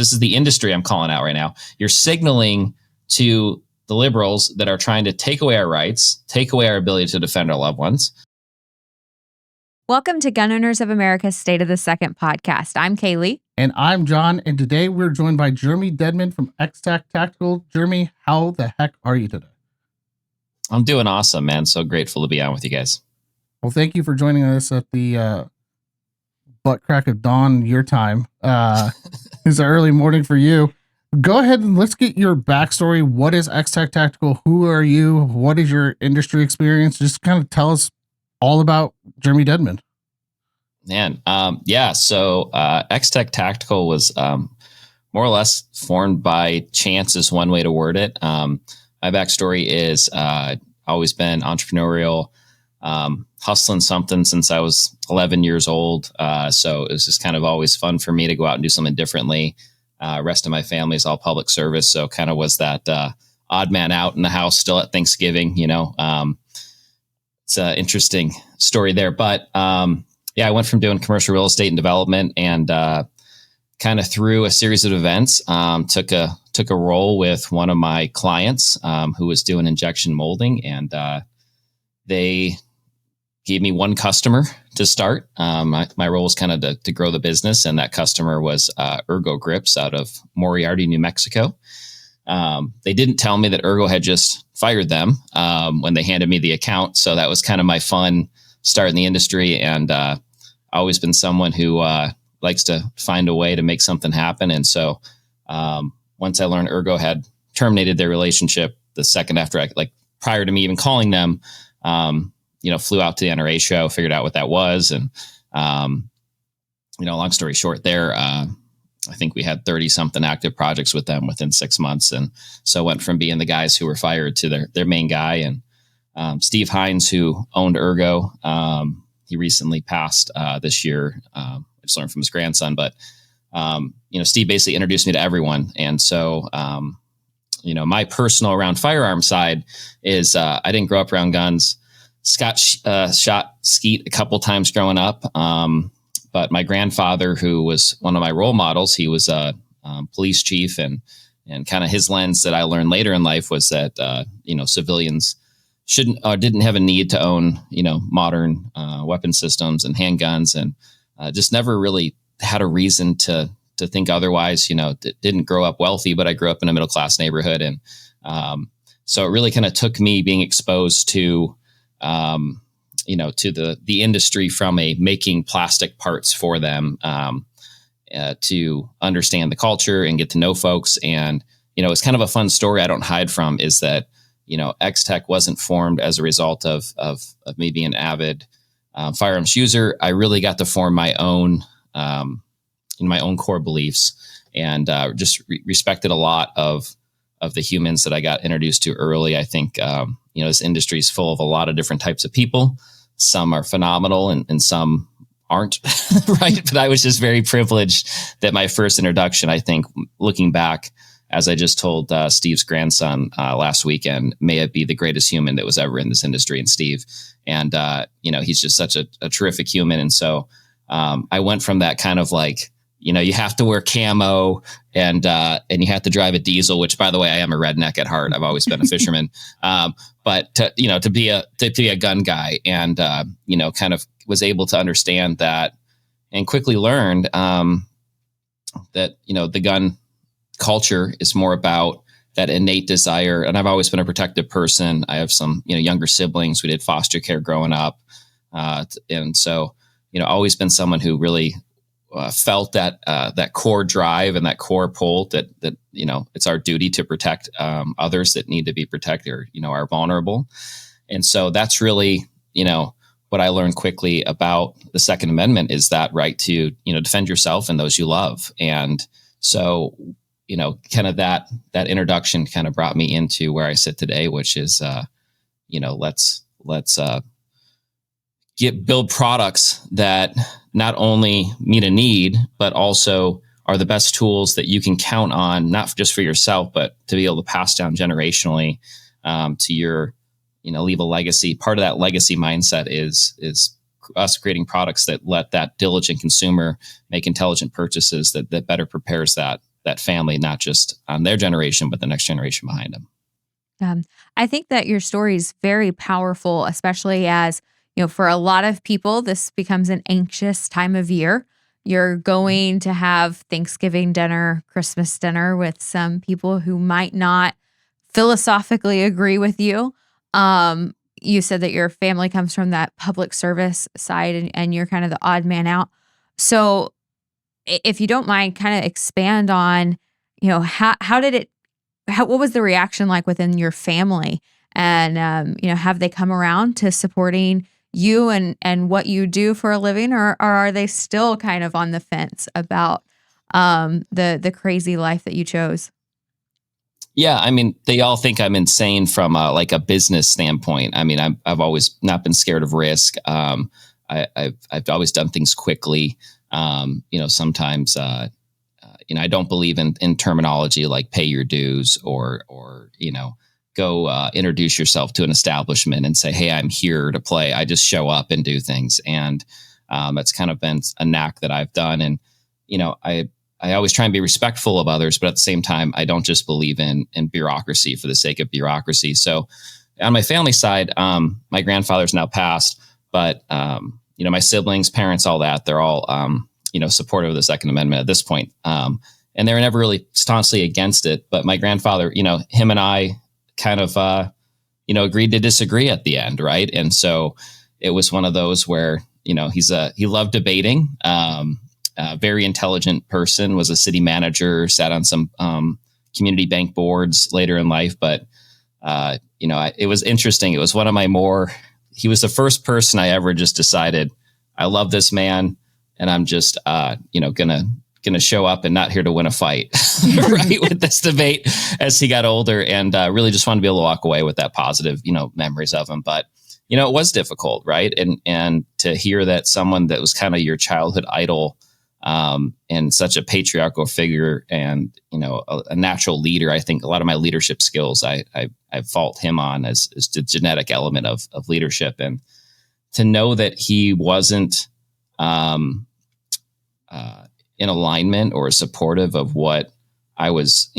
this is the industry I'm calling out right now. You're signaling to the liberals that are trying to take away our rights, take away our ability to defend our loved ones. Welcome to Gun Owners of America's State of the Second podcast. I'm Kailey. And I'm John. And today we're joined by Jeremy Deadman from XTech Tactical. Jeremy, how the heck are you today? I'm doing awesome, man. So grateful to be on with you guys. Well, thank you for joining us at the butt crack of dawn your time. It's an early morning for you. Go ahead and let's get your backstory. What is XTech Tactical? Who are you? What is your industry experience? Just kind of tell us all about Jeremy Deadman. Man, So XTech Tactical was more or less formed by chance is one way to word it. My backstory is always been entrepreneurial, hustling something since I was 11 years old. So it was just kind of always fun for me to go out and do something differently. Rest of my family is all public service. So kind of was that odd man out in the house still at Thanksgiving, It's an interesting story there. But I went from doing commercial real estate and development and kind of through a series of events, took a role with one of my clients who was doing injection molding, and they gave me one customer to start. My role was kind of to grow the business, and that customer was Ergo Grips out of Moriarty, New Mexico. They didn't tell me that Ergo had just fired them when they handed me the account. So that was kind of my fun start in the industry. And always been someone who likes to find a way to make something happen. And so once I learned Ergo had terminated their relationship, the second after prior to me even calling them, flew out to the NRA show, figured out what that was. And, long story short there, I think we had 30 something active projects with them within 6 months. And so went from being the guys who were fired to their main guy. And Steve Hines, who owned Ergo, he recently passed this year. I just learned from his grandson, but Steve basically introduced me to everyone. And so, my personal around firearm side is I didn't grow up around guns. Scott shot skeet a couple times growing up. But my grandfather, who was one of my role models, he was a police chief, and kind of his lens that I learned later in life was that civilians didn't have a need to own modern weapon systems and handguns, and just never really had a reason to think otherwise. Didn't grow up wealthy, but I grew up in a middle class neighborhood, and so it really kind of took me being exposed to to the industry from a making plastic parts for them to understand the culture and get to know folks. And, it's kind of a fun story I don't hide from is that, XTech wasn't formed as a result of me being an avid firearms user. I really got to form my own, my own core beliefs, and just respected a lot of the humans that I got introduced to early. I think, this industry is full of a lot of different types of people. Some are phenomenal and some aren't, right? But I was just very privileged that my first introduction, I think, looking back, as I just told Steve's grandson last weekend, may it be the greatest human that was ever in this industry, and Steve. And, he's just such a terrific human. And so I went from that kind of like, you have to wear camo and you have to drive a diesel, which, by the way, I am a redneck at heart. I've always been a fisherman. But to be a gun guy, and kind of was able to understand that, and quickly learned that the gun culture is more about that innate desire. And I've always been a protective person. I have some younger siblings. We did foster care growing up, and so always been someone who really felt that core drive and that core pull that it's our duty to protect others that need to be protected, or are vulnerable. And so that's really what I learned quickly about the Second Amendment is that right to defend yourself and those you love. And so kind of that introduction kind of brought me into where I sit today, which is let's build products that not only meet a need, but also are the best tools that you can count on, not just for yourself, but to be able to pass down generationally to your, leave a legacy. Part of that legacy mindset is us creating products that let that diligent consumer make intelligent purchases that better prepares that that family, not just on their generation, but the next generation behind them. I think that your story is very powerful, especially as, for a lot of people, this becomes an anxious time of year. You're going to have Thanksgiving dinner, Christmas dinner with some people who might not philosophically agree with you. You said that your family comes from that public service side and you're kind of the odd man out. So if you don't mind, kind of expand on, what was the reaction like within your family? And, have they come around to supporting you and what you do for a living, or are they still kind of on the fence about the crazy life that you chose? Yeah, I mean, they all think I'm insane from like a business standpoint. I mean, I've always not been scared of risk. I've always done things quickly. Sometimes I don't believe in terminology like pay your dues or go introduce yourself to an establishment and say, hey, I'm here to play. I just show up and do things. And that's kind of been a knack that I've done. And, I always try and be respectful of others, but at the same time, I don't just believe in bureaucracy for the sake of bureaucracy. So on my family side, my grandfather's now passed, but, my siblings, parents, all that, they're all, supportive of the Second Amendment at this point. And they were never really staunchly against it. But my grandfather, him and I kind of, agreed to disagree at the end. Right. And so it was one of those where, he loved debating, very intelligent person, was a city manager, sat on some community bank boards later in life. But, it was interesting. It was one of my he was the first person I ever just decided, I love this man. And I'm just, gonna show up and not here to win a fight, right? With this debate as he got older, and really just wanted to be able to walk away with that positive, memories of him. But it was difficult, right? And to hear that someone that was kind of your childhood idol, and such a patriarchal figure, and a natural leader. I think a lot of my leadership skills I fault him on as the genetic element of leadership, and to know that he wasn't in alignment or supportive of what I was,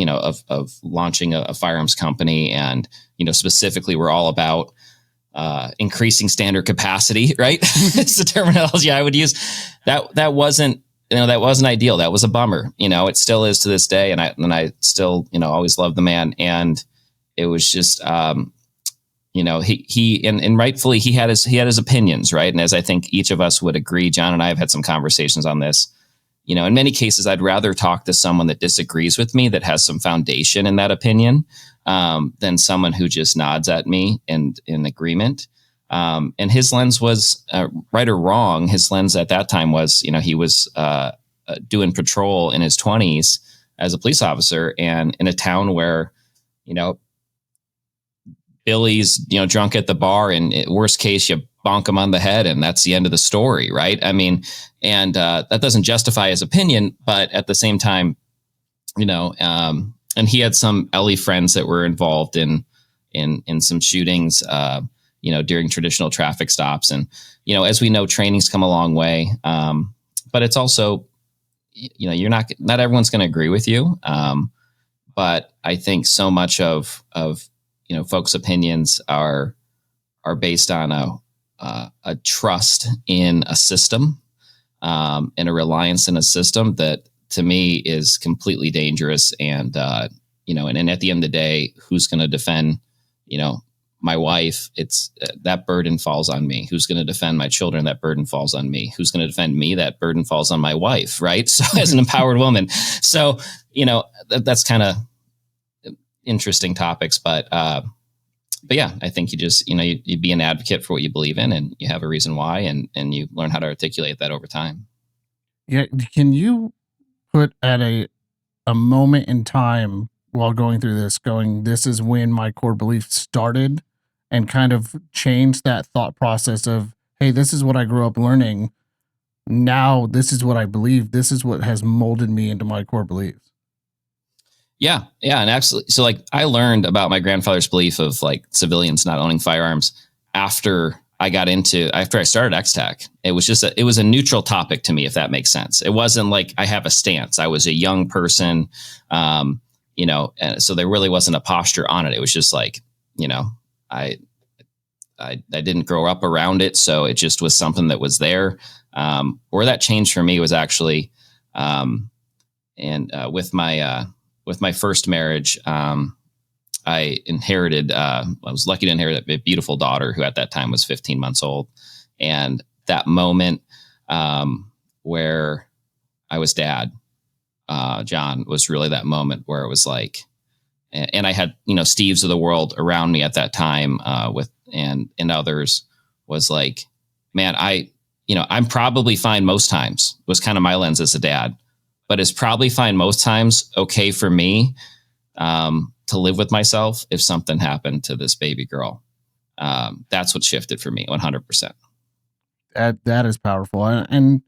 of launching a firearms company. And, specifically we're all about increasing standard capacity, right? It's the terminology I would use. That wasn't ideal. That was a bummer. It still is to this day. And I still, always love the man. And it was just, he rightfully he had his opinions, right? And as I think each of us would agree, John and I have had some conversations on this. In many cases, I'd rather talk to someone that disagrees with me, that has some foundation in that opinion, than someone who just nods at me in agreement. And his lens was, right or wrong, his lens at that time was, he was doing patrol in his 20s as a police officer, and in a town where, Billy's, drunk at the bar, and worst case, you bonk him on the head, and that's the end of the story, right? I mean, and that doesn't justify his opinion, but at the same time, and he had some LE friends that were involved in some shootings, during traditional traffic stops, and as we know, training's come a long way, but it's also, you're not everyone's going to agree with you, but I think so much of folks' opinions are based on a trust in a system, and a reliance in a system that to me is completely dangerous. And, and at the end of the day, who's going to defend, my wife? It's that burden falls on me. Who's going to defend my children? That burden falls on me. Who's going to defend me? That burden falls on my wife. Right. So as an empowered woman, so, that's kind of interesting topics, but yeah, I think you just, you be an advocate for what you believe in, and you have a reason why, and you learn how to articulate that over time. Yeah. Can you put at a moment in time while going through this is when my core belief started, and kind of change that thought process of, hey, this is what I grew up learning. Now this is what I believe. This is what has molded me into my core beliefs. Yeah. And absolutely. So I learned about my grandfather's belief of civilians not owning firearms after I got into after I started XTech. It was just it was a neutral topic to me, if that makes sense. It wasn't like I have a stance. I was a young person, and so there really wasn't a posture on it. It was just like, I didn't grow up around it, so it just was something that was there. Where that changed for me was actually, with my first marriage. I inherited, I was lucky to inherit a beautiful daughter who at that time was 15 months old. And that moment where I was dad, John, was really that moment where it was like, and I had, Steves of the world around me at that time and others, was like, man, I'm probably fine most times, was kind of my lens as a dad, but it's probably fine most times okay for me to live with myself if something happened to this baby girl. That's what shifted for me 100%. That is powerful. And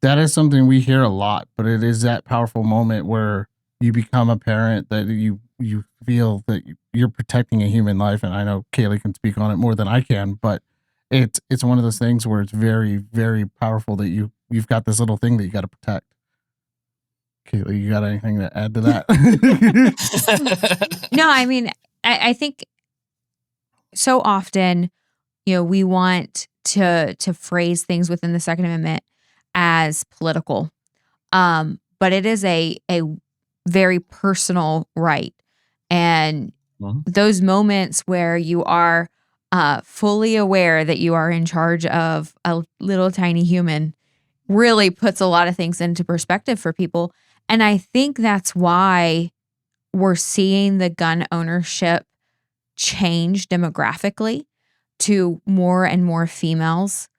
that is something we hear a lot, but it is that powerful moment where you become a parent that you feel that you're protecting a human life. And I know Kailey can speak on it more than I can, but it's one of those things where it's very, very powerful that you've got this little thing that you got to protect. Kailey, you got anything to add to that? No, I mean, I think so often, we want to phrase things within the Second Amendment as political. But it is a very personal right. And those moments where you are fully aware that you are in charge of a little tiny human really puts a lot of things into perspective for people. And I think that's why we're seeing the gun ownership change demographically to more and more females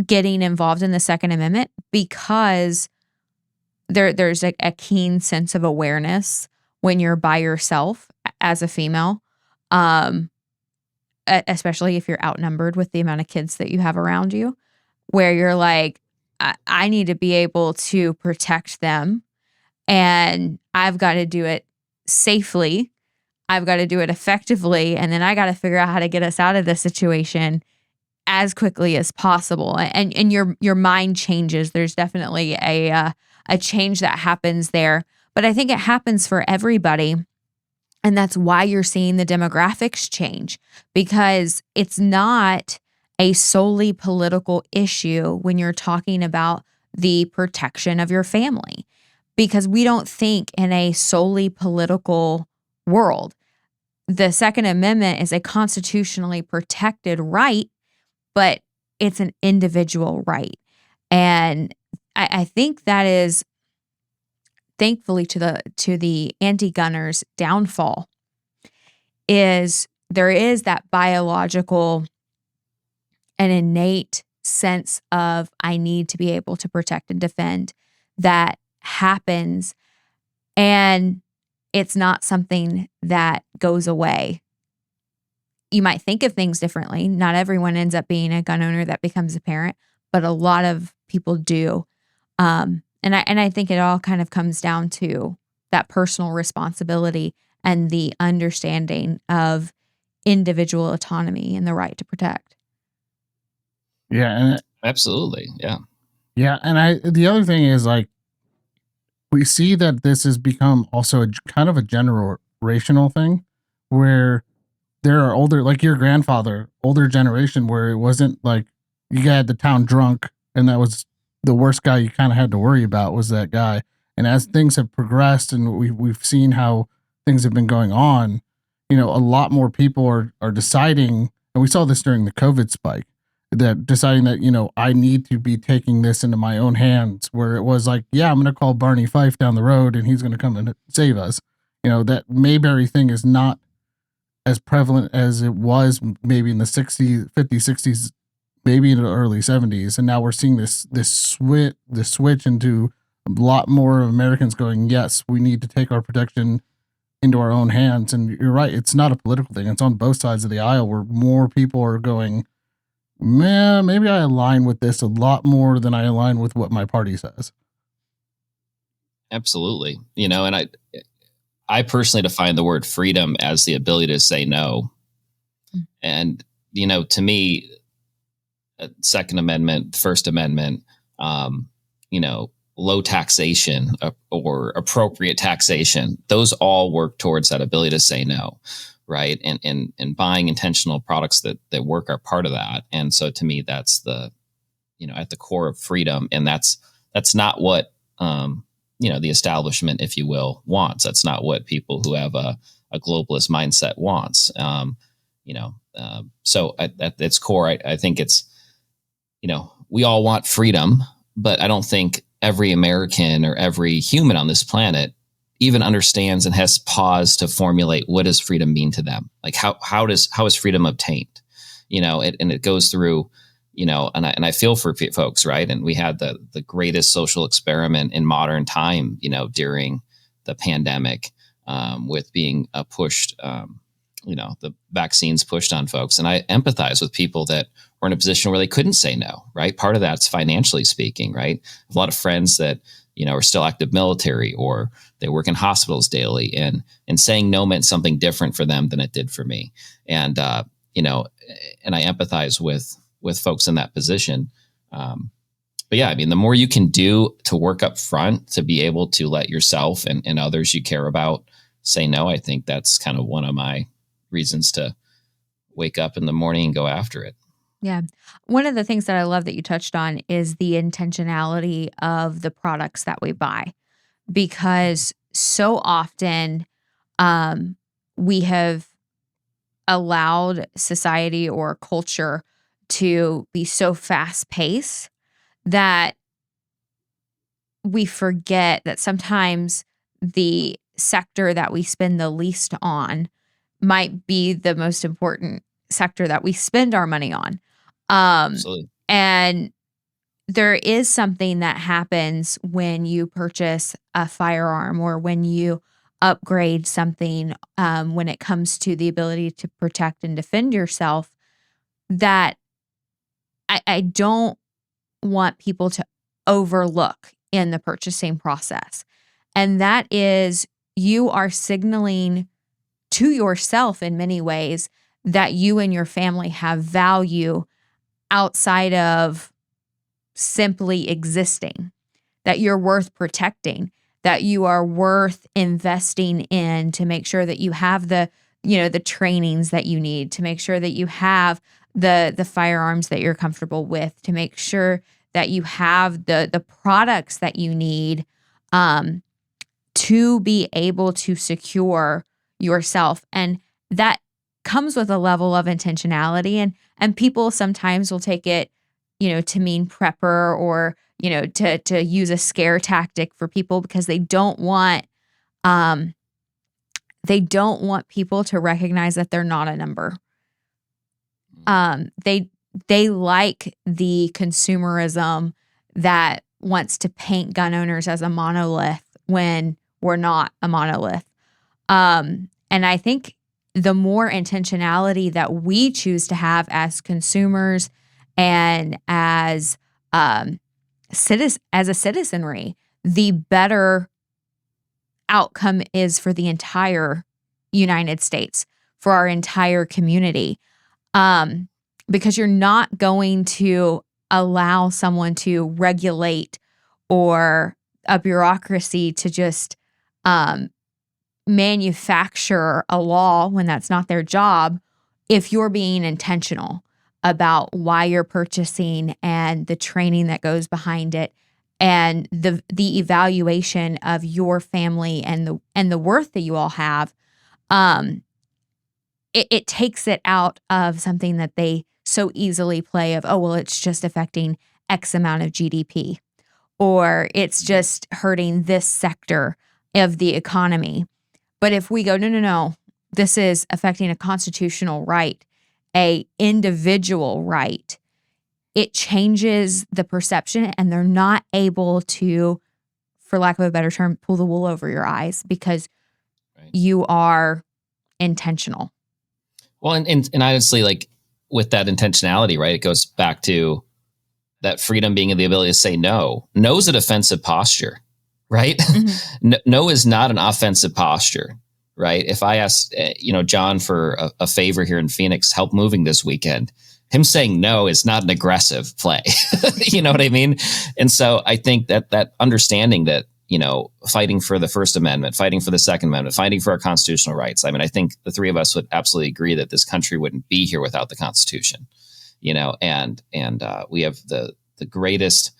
getting involved in the Second Amendment, because there's a keen sense of awareness when you're by yourself as a female, especially if you're outnumbered with the amount of kids that you have around you, where you're like, I need to be able to protect them, and I've got to do it safely. I've got to do it effectively, and then I got to figure out how to get us out of this situation as quickly as possible. And your mind changes. There's definitely a change that happens there, but I think it happens for everybody. And that's why you're seeing the demographics change, because it's not a solely political issue when you're talking about the protection of your family, because we don't think in a solely political world. The Second Amendment is a constitutionally protected right, but it's an individual right. And I think that is, thankfully, to the anti-gunners' downfall, is there is that biological and innate sense of I need to be able to protect and defend that happens, and it's not something that goes away. You might think of things differently. Not everyone ends up being a gun owner that becomes a parent, but a lot of people do. And I think it all kind of comes down to that personal responsibility and the understanding of individual autonomy and the right to protect. Yeah, and Absolutely. Yeah. yeah, and the other thing is, like, we see that this has become also a kind of a generational thing, where there are older, like your grandfather, older generation, where it wasn't like you had the town drunk and that was the worst guy you kind of had to worry about, was that guy. And as things have progressed and we've seen how things have been going on, a lot more people are deciding, and we saw this during the COVID spike, that deciding that, I need to be taking this into my own hands, where it was like, yeah, I'm going to call Barney Fife down the road and he's going to come and save us. That Mayberry thing is not as prevalent as it was maybe in the 60s, 50s, 60s, maybe in the early 70s. And now we're seeing this switch into a lot more Americans going, yes, we need to take our protection into our own hands. And you're right, it's not a political thing. It's on both sides of the aisle, where more people are going, man, maybe I align with this a lot more than I align with what my party says. Absolutely. And I personally define the word freedom as the ability to say no. And, to me, Second Amendment, First Amendment, low taxation or appropriate taxation, those all work towards that ability to say no, right? And buying intentional products that work are part of that. And so to me, that's at the core of freedom. And that's not what, the establishment, if you will, wants. That's not what people who have a globalist mindset wants. So at its core, I think it's, we all want freedom, but I don't think every American or every human on this planet even understands and has paused to formulate what does freedom mean to them? Like how is freedom obtained? And it goes through, and I feel for folks, right? And we had the greatest social experiment in modern time, during the pandemic, with being pushed, the vaccines pushed on folks. And I empathize with people that were in a position where they couldn't say no, right? Part of that's financially speaking, right? A lot of friends that, are still active military or they work in hospitals daily, and saying no meant something different for them than it did for me. And, and I empathize with folks in that position. But yeah, the more you can do to work up front to be able to let yourself and others you care about say no, I think that's kind of one of my reasons to wake up in the morning and go after it. Yeah. One of the things that I love that you touched on is the intentionality of the products that we buy, because so often we have allowed society or culture to be so fast paced that we forget that sometimes the sector that we spend the least on might be the most important sector that we spend our money on. Absolutely. And there is something that happens when you purchase a firearm or when you upgrade something, when it comes to the ability to protect and defend yourself, that I don't want people to overlook in the purchasing process. And that is, you are signaling to yourself in many ways that you and your family have value outside of simply existing, that you're worth protecting, that you are worth investing in to make sure that you have the trainings that you need, to make sure that you have the firearms that you're comfortable with, to make sure that you have the products that you need to be able to secure yourself. And that comes with a level of intentionality, and people sometimes will take it, to mean prepper or, to use a scare tactic for people, because they don't want people to recognize that they're not a number. They like the consumerism that wants to paint gun owners as a monolith when we're not a monolith. And I think the more intentionality that we choose to have as consumers and as a citizenry, the better outcome is for the entire United States, for our entire community. Because you're not going to allow someone to regulate or a bureaucracy to just manufacture a law when that's not their job, if you're being intentional about why you're purchasing and the training that goes behind it and the evaluation of your family and the worth that you all have. It takes it out of something that they so easily play of, oh, well, it's just affecting X amount of GDP, or it's just hurting this sector of the economy. But if we go, no, this is affecting a constitutional right, a individual right, it changes the perception, and they're not able to, for lack of a better term, pull the wool over your eyes, because you are intentional. Well, and honestly, like with that intentionality, right, it goes back to that freedom being the ability to say no. No is a defensive posture, right? Mm-hmm. No is not an offensive posture. right? If I asked, John for a favor here in Phoenix, help moving this weekend, him saying no is not an aggressive play. You know what I mean? And so I think that understanding that, fighting for the First Amendment, fighting for the Second Amendment, fighting for our constitutional rights. I mean, I think the three of us would absolutely agree that this country wouldn't be here without the Constitution, and we have the greatest,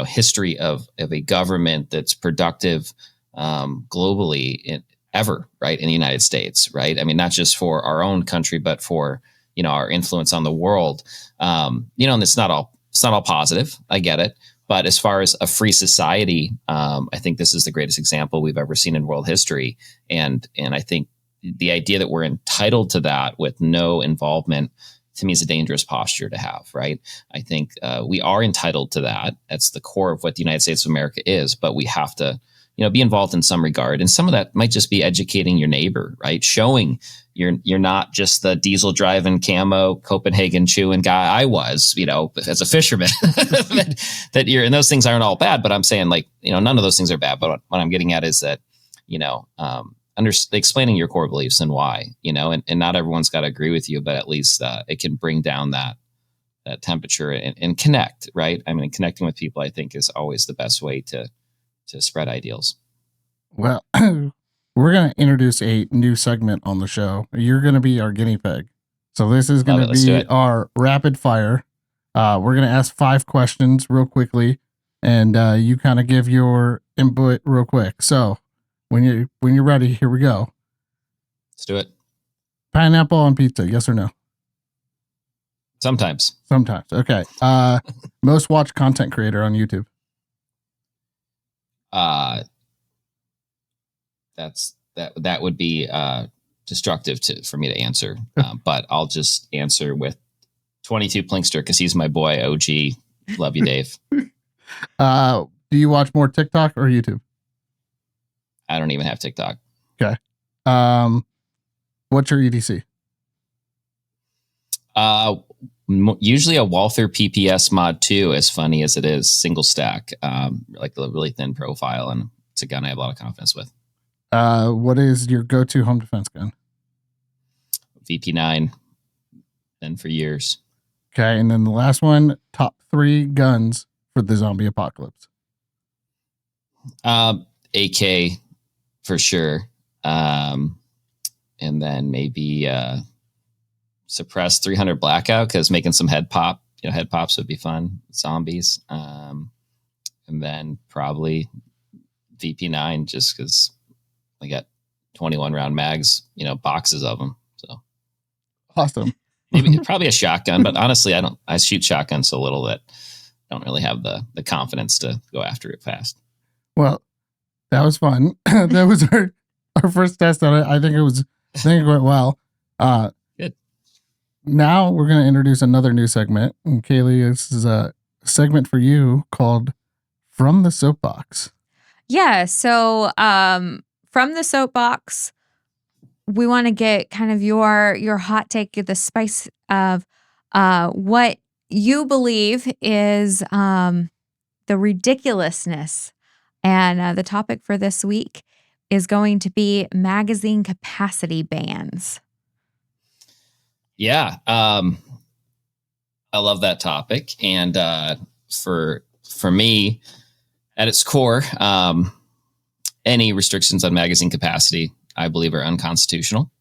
history of a government that's productive globally ever, right, in the United States, right? I mean, not just for our own country, but for our influence on the world. And it's not all positive. I get it. But as far as a free society, I think this is the greatest example we've ever seen in world history. And I think the idea that we're entitled to that with no involvement, to me, is a dangerous posture to have, right? I think we are entitled to that. That's the core of what the United States of America is, but we have to, be involved in some regard. And some of that might just be educating your neighbor, right? Showing you're not just the diesel driving camo Copenhagen chewing guy I was, as a fisherman. that you're, and those things aren't all bad, but I'm saying none of those things are bad. But what I'm getting at is that, explaining your core beliefs and why, and not everyone's got to agree with you, but at least it can bring down that temperature and connect, right? I mean, connecting with people, I think, is always the best way to spread ideals. Well, we're going to introduce a new segment on the show. You're going to be our guinea pig. So this is going to be our rapid fire. We're going to ask 5 questions real quickly, and you kind of give your input real quick. So when you're ready, here we go. Let's do it. Pineapple on pizza, yes or no? Sometimes. Okay. Most watched content creator on YouTube. That would be destructive for me to answer, but I'll just answer with 22 Plinkster because he's my boy. OG, love you, Dave. Do you watch more TikTok or YouTube? I don't even have TikTok. Okay. What's your EDC? Usually a Walther PPS Mod 2, as funny as it is, single stack, like a really thin profile, and it's a gun I have a lot of confidence with. What is your go-to home defense gun? VP9, been for years. Okay, and then the last one, top 3 guns for the zombie apocalypse. AK for sure, and then maybe suppress 300 blackout because making some head pops would be fun. Zombies, and then probably VP9 just because I got 21 round mags, boxes of them. So awesome. Maybe probably a shotgun, but honestly, I shoot shotguns so little that I don't really have the confidence to go after it fast. Well, that was fun. That was our first test on it. I think it went well. Good. Now we're going to introduce another new segment. And Kailey, this is a segment for you called From the Soapbox. Yeah. So, from the soapbox, we want to get kind of your hot take, the spice of what you believe is the ridiculousness. And the topic for this week is going to be magazine capacity bans. Yeah. I love that topic. And for me, at its core, any restrictions on magazine capacity, I believe, are unconstitutional.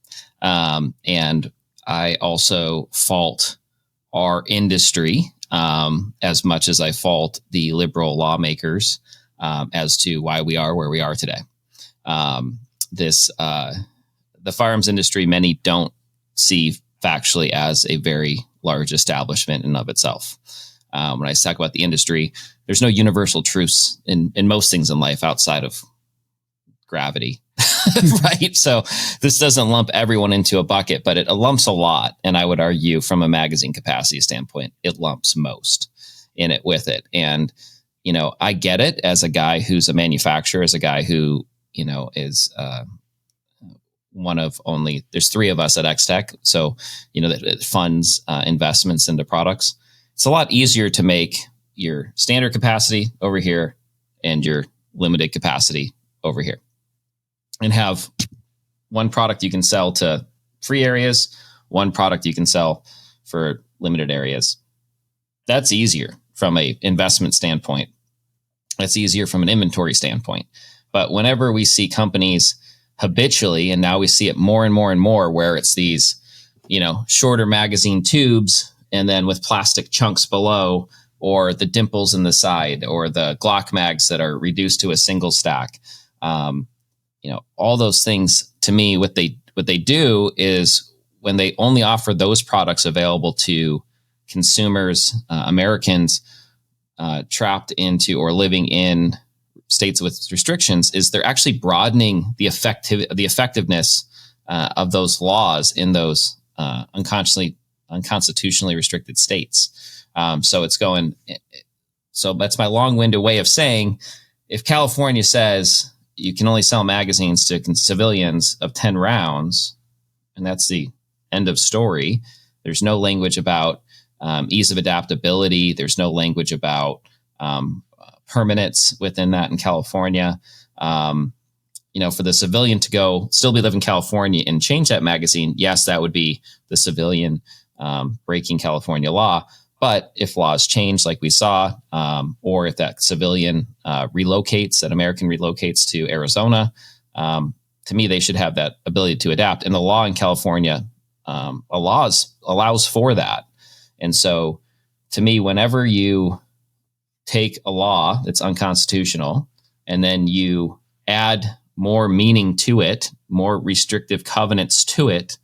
And I also fault our industry as much as I fault the liberal lawmakers as to why we are where we are today. The firearms industry, many don't see factually as a very large establishment in of itself. When I talk about the industry, there's no universal truths in most things in life outside of gravity, right? So this doesn't lump everyone into a bucket, but it lumps a lot. And I would argue from a magazine capacity standpoint, it lumps most in it with it. And, I get it as a guy who's a manufacturer, as a guy who, is one of only, there's 3 of us at XTech. So, that funds investments into products. It's a lot easier to make your standard capacity over here and your limited capacity over here. and have one product you can sell to free areas, one product you can sell for limited areas. That's easier from an investment standpoint. That's easier from an inventory standpoint. But whenever we see companies habitually, and now we see it more and more and more, where it's these, shorter magazine tubes, and then with plastic chunks below, or the dimples in the side, or the Glock mags that are reduced to a single stack. All those things, to me, what they do is, when they only offer those products available to consumers, Americans trapped into or living in states with restrictions, is they're actually broadening the effectiveness of those laws in those unconstitutionally restricted states. So that's my long-winded way of saying, if California says you can only sell magazines to civilians of 10 rounds, and that's the end of story, there's no language about ease of adaptability. There's no language about permanence within that in California. For the civilian to still be living in California and change that magazine, yes, that would be the civilian breaking California law. But if laws change, like we saw, or if that civilian relocates, that American relocates to Arizona, to me, they should have that ability to adapt. And the law in California allows for that. And so, to me, whenever you take a law that's unconstitutional and then you add more meaning to it, more restrictive covenants to it,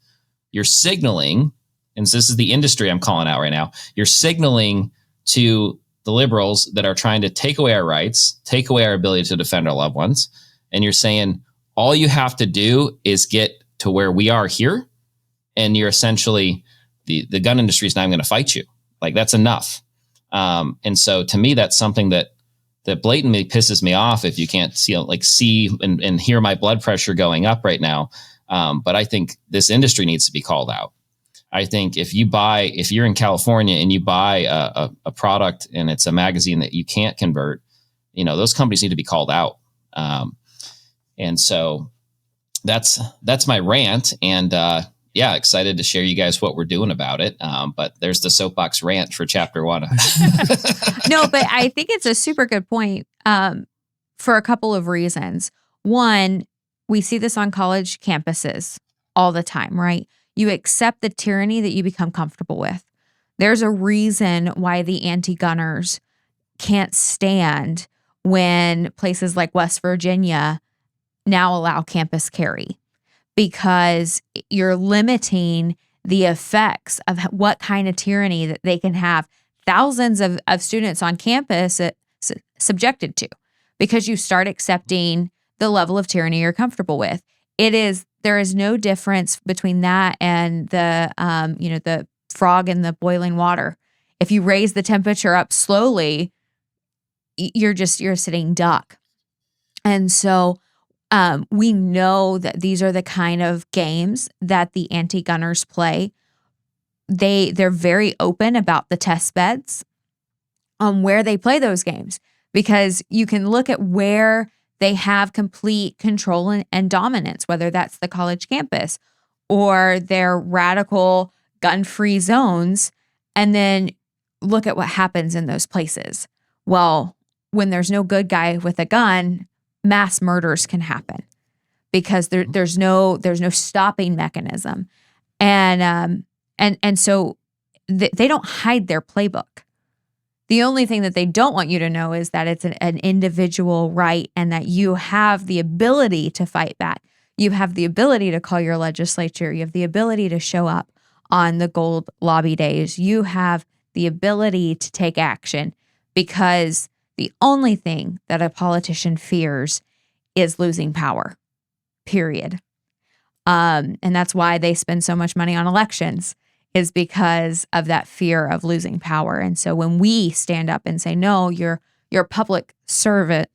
you're signaling, and this is the industry I'm calling out right now, you're signaling to the liberals that are trying to take away our rights, take away our ability to defend our loved ones. And you're saying, all you have to do is get to where we are here, and you're essentially, the gun industry is not going to fight you. Like, that's enough. And so, to me, that's something that blatantly pisses me off, if you can't see and hear my blood pressure going up right now. But I think this industry needs to be called out. I think if you're in California and you buy a product and it's a magazine that you can't convert, those companies need to be called out. And so that's my rant. And excited to share you guys what we're doing about it. But there's the soapbox rant for chapter 1. No, but I think it's a super good point for a couple of reasons. One, we see this on college campuses all the time, right? You accept the tyranny that you become comfortable with. There's a reason why the anti-gunners can't stand when places like West Virginia now allow campus carry, because you're limiting the effects of what kind of tyranny that they can have thousands of students on campus subjected to, because you start accepting the level of tyranny you're comfortable with. There is no difference between that and the frog in the boiling water. If you raise the temperature up slowly, you're a sitting duck. And so we know that these are the kind of games that the anti-gunners play. They're very open about the test beds on where they play those games, because you can look at where they have complete control and dominance, whether that's the college campus or their radical gun-free zones, and then look at what happens in those places. Well, when there's no good guy with a gun, mass murders can happen, because there's no stopping mechanism, and so they don't hide their playbook. The only thing that they don't want you to know is that it's an individual right, and that you have the ability to fight back. You have the ability to call your legislature. You have the ability to show up on the gold lobby days. You have the ability to take action, because the only thing that a politician fears is losing power, period. And that's why they spend so much money on elections, is because of that fear of losing power. And so when we stand up and say, no, you're a public servant,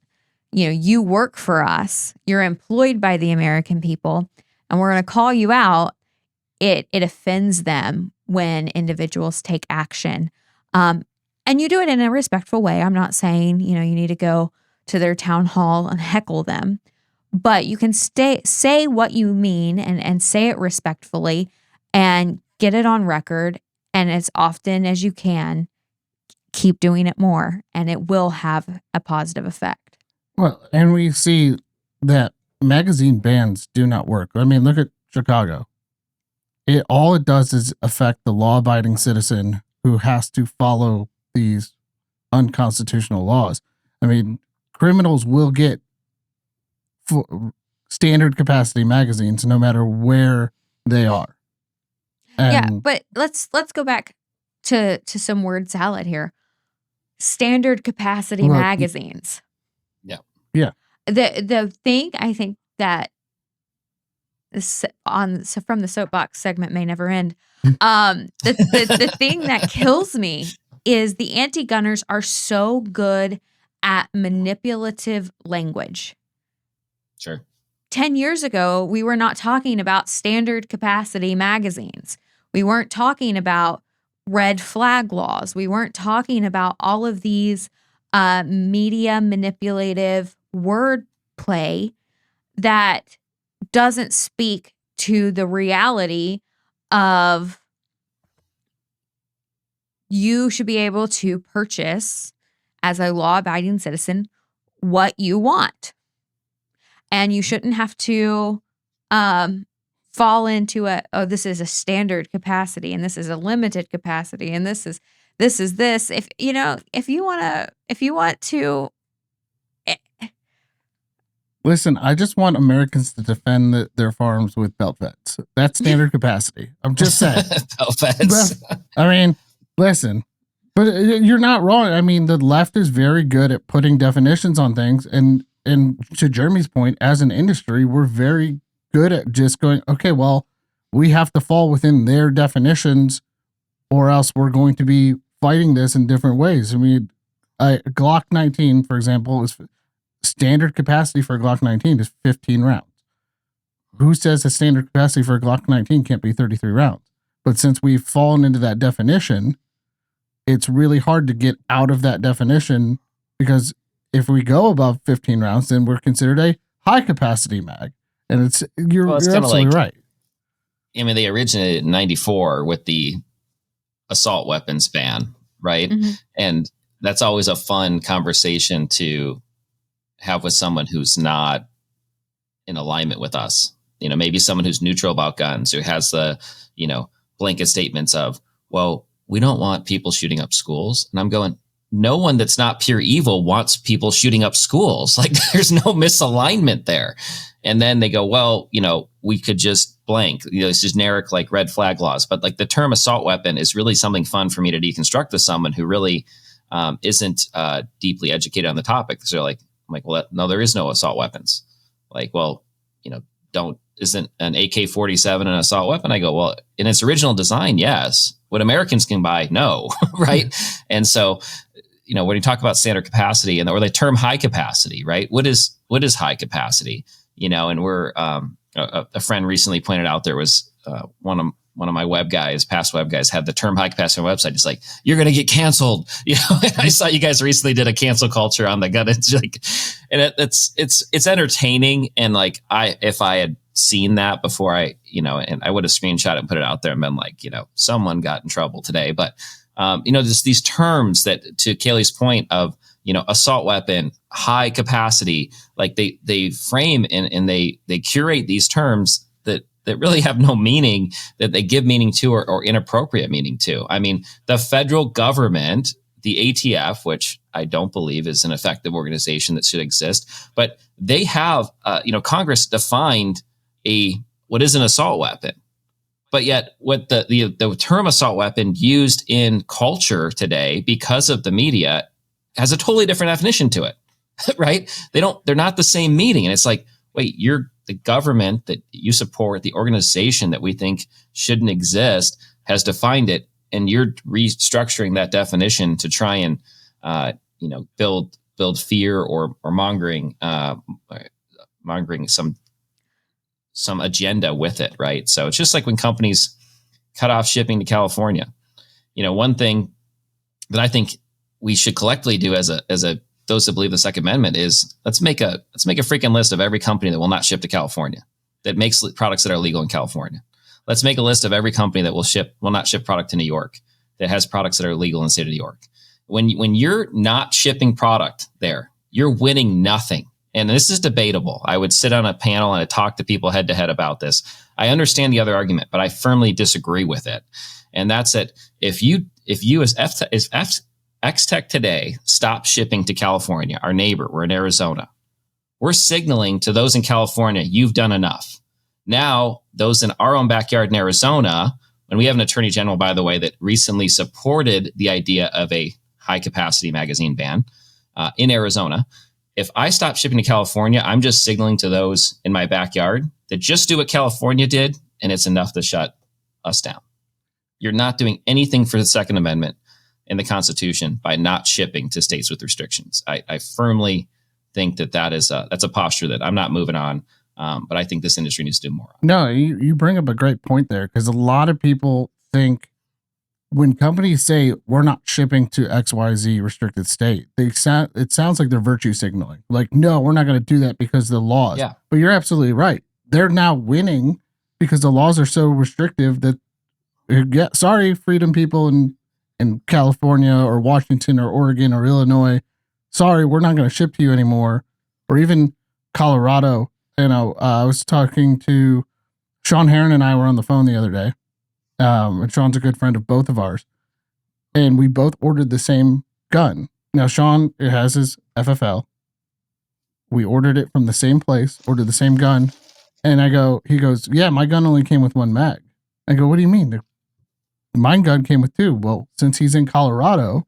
you work for us, you're employed by the American people, and we're going to call you out, it offends them when individuals take action. And you do it in a respectful way. I'm not saying, you need to go to their town hall and heckle them, but you can say what you mean and say it respectfully and get it on record. And as often as you can, keep doing it more, and it will have a positive effect. Well, and we see that magazine bans do not work. I mean, look at Chicago. All it does is affect the law-abiding citizen who has to follow these unconstitutional laws. I mean, criminals will get standard capacity magazines no matter where they are. Yeah, but let's go back to some word salad here. Standard capacity magazines. Yeah. Yeah. The thing I think that from the soapbox segment may never end. The thing that kills me is the anti-gunners are so good at manipulative language. Sure. 10 years ago, we were not talking about standard capacity magazines. We weren't talking about red flag laws. We weren't talking about all of these media manipulative wordplay that doesn't speak to the reality of you should be able to purchase, as a law-abiding citizen, what you want. And you shouldn't have to fall into this is a standard capacity and this is a limited capacity and this is this. If you want to. Listen, I just want Americans to defend their farms with belt feds. That's standard capacity. I'm just saying. Belt feds. I mean, listen, but you're not wrong. I mean, the left is very good at putting definitions on things. And to Jeremy's point, as an industry, we're very good at just going, okay, well, we have to fall within their definitions or else we're going to be fighting this in different ways. I mean, Glock 19, for example, is standard capacity for a Glock 19 is 15 rounds. Who says the standard capacity for a Glock 19 can't be 33 rounds? But since we've fallen into that definition, it's really hard to get out of that definition, because if we go above 15 rounds, then we're considered a high capacity mag. And you're absolutely right. I mean, they originated in 94 with the assault weapons ban, right? Mm-hmm. And that's always a fun conversation to have with someone who's not in alignment with us. Maybe someone who's neutral about guns, who has the, blanket statements of, well, we don't want people shooting up schools. And I'm going, no one that's not pure evil wants people shooting up schools. Like, there's no misalignment there. And then they go, well, we could just blank, it's generic, like red flag laws. But like the term assault weapon is really something fun for me to deconstruct with someone who really isn't deeply educated on the topic. So they're like, I'm like, well, no, there is no assault weapons. Like, well, isn't an AK-47 an assault weapon? I go, well, in its original design, yes. What Americans can buy, no, right? And so, when you talk about standard capacity or the term high capacity, right? What is high capacity? And we're a friend recently pointed out there was one of my past web guys had the term high capacity on the website. He's like, you're going to get canceled. I saw you guys recently did a cancel culture on the gun. It's like, and it's entertaining. And like, if I had seen that before and I would have screenshot it and put it out there and been like, someone got in trouble today. But, just these terms that, to Kailey's point of, assault weapon, high capacity, like they frame and they curate these terms that really have no meaning, that they give meaning to or inappropriate meaning to. I mean, the federal government, the ATF, which I don't believe is an effective organization that should exist, but they have, Congress defined what is an assault weapon. But yet what the term assault weapon used in culture today, because of the media, has a totally different definition to it, right? They're not the same meaning. And it's like, wait, you're the government that you support, the organization that we think shouldn't exist, has defined it, and you're restructuring that definition to try and build fear or mongering some agenda with it, right? So it's just like when companies cut off shipping to California. One thing that I think we should collectively do as a those that believe the Second Amendment is let's make a freaking list of every company that will not ship to California, that makes products that are legal in California. Let's make a list of every company that will not ship product to New York, that has products that are legal in the state of New York. When you're not shipping product there, you're winning nothing. And this is debatable. I would sit on a panel and I'd talk to people head to head about this. I understand the other argument, but I firmly disagree with it. And that's that if you as XTech today stop shipping to California, our neighbor, we're in Arizona, we're signaling to those in California, you've done enough. Now, those in our own backyard in Arizona, and we have an attorney general, by the way, that recently supported the idea of a high capacity magazine ban in Arizona. If I stop shipping to California, I'm just signaling to those in my backyard that just do what California did, and it's enough to shut us down. You're not doing anything for the Second Amendment in the Constitution by not shipping to states with restrictions. I firmly think that's a posture that I'm not moving on, but I think this industry needs to do more on. No, you bring up a great point there, because a lot of people think when companies say we're not shipping to XYZ restricted state, it sounds like they're virtue signaling. Like, no, we're not going to do that because of the laws. Yeah. But you're absolutely right. They're now winning because the laws are so restrictive that, sorry, freedom people in California or Washington or Oregon or Illinois, sorry, we're not going to ship to you anymore. Or even Colorado. I was talking to Sean Heron, and I were on the phone the other day. And Sean's a good friend of both of ours. And we both ordered the same gun. Now, Sean has his FFL. We ordered it from the same place, ordered the same gun. And he goes, yeah, my gun only came with one mag. I go, what do you mean? My gun came with two. Well, since he's in Colorado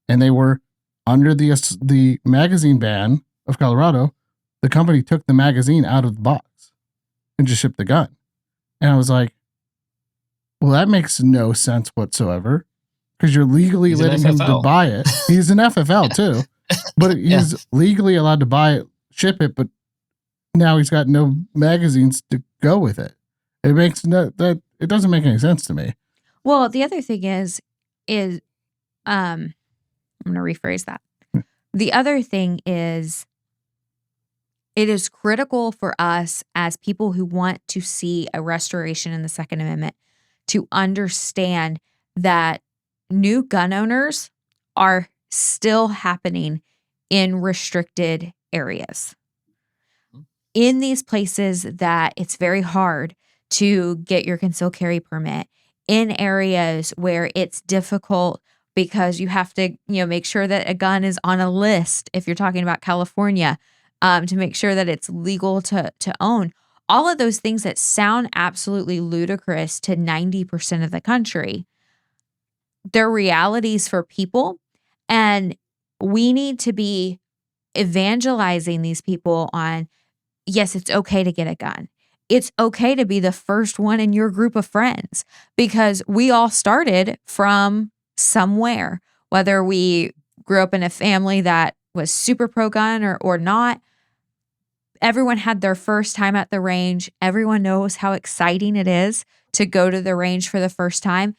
and they were under the magazine ban of Colorado, the company took the magazine out of the box and just shipped the gun. And I was like, well, that makes no sense whatsoever, because you're legally letting him to buy it. He's an FFL too, but he's legally allowed to buy it, ship it, but now he's got no magazines to go with it. It doesn't make any sense to me. Well, the other thing is I'm going to rephrase that. The other thing is, it is critical for us as people who want to see a restoration in the Second Amendment to understand that new gun owners are still happening in restricted areas. In these places that it's very hard to get your concealed carry permit, in areas where it's difficult because you have to, make sure that a gun is on a list, if you're talking about California, to make sure that it's legal to own. All of those things that sound absolutely ludicrous to 90% of the country, they're realities for people. And we need to be evangelizing these people on, yes, it's okay to get a gun. It's okay to be the first one in your group of friends, because we all started from somewhere, whether we grew up in a family that was super pro-gun or not. Everyone had their first time at the range. Everyone knows how exciting it is to go to the range for the first time.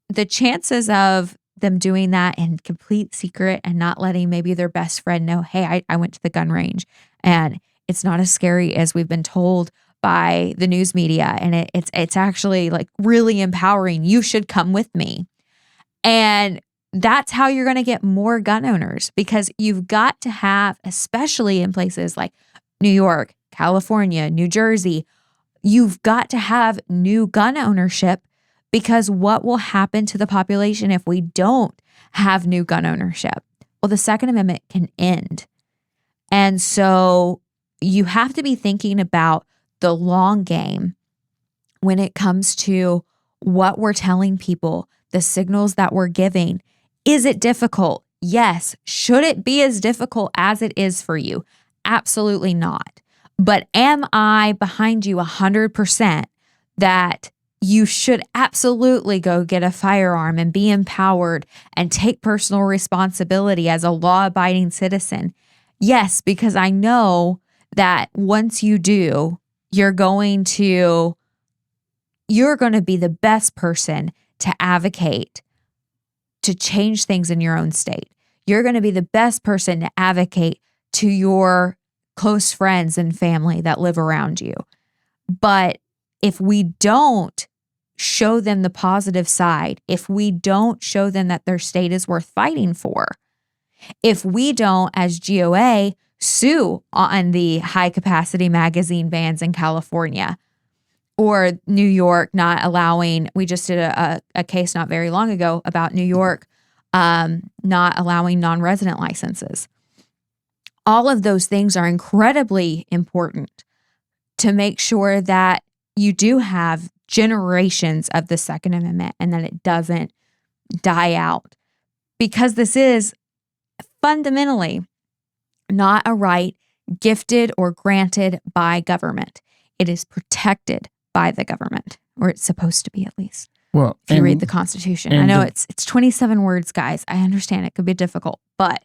The chances of them doing that in complete secret and not letting maybe their best friend know, hey, I went to the gun range, and it's not as scary as we've been told by the news media. And it's actually like really empowering. You should come with me. And that's how you're going to get more gun owners, because you've got to have, especially in places like New York, California, New Jersey, you've got to have new gun ownership, because what will happen to the population if we don't have new gun ownership? Well, the Second Amendment can end. And so you have to be thinking about the long game when it comes to what we're telling people, the signals that we're giving. Is it difficult? Yes. Should it be as difficult as it is for you? Absolutely not. But am I behind you 100% that you should absolutely go get a firearm and be empowered and take personal responsibility as a law-abiding citizen? Yes, because I know that once you do, you're going to be the best person to advocate to change things in your own state. You're going to be the best person to advocate to your close friends and family that live around you. But if we don't show them the positive side, if we don't show them that their state is worth fighting for, if we don't, as GOA, sue on the high capacity magazine bans in California or New York not allowing, we just did a case not very long ago about New York not allowing non-resident licenses. All of those things are incredibly important to make sure that you do have generations of the Second Amendment and that it doesn't die out. Because this is fundamentally not a right gifted or granted by government. It is protected by the government, or it's supposed to be at least. Well, if you read the Constitution, I know it's 27 words, guys. I understand it could be difficult, but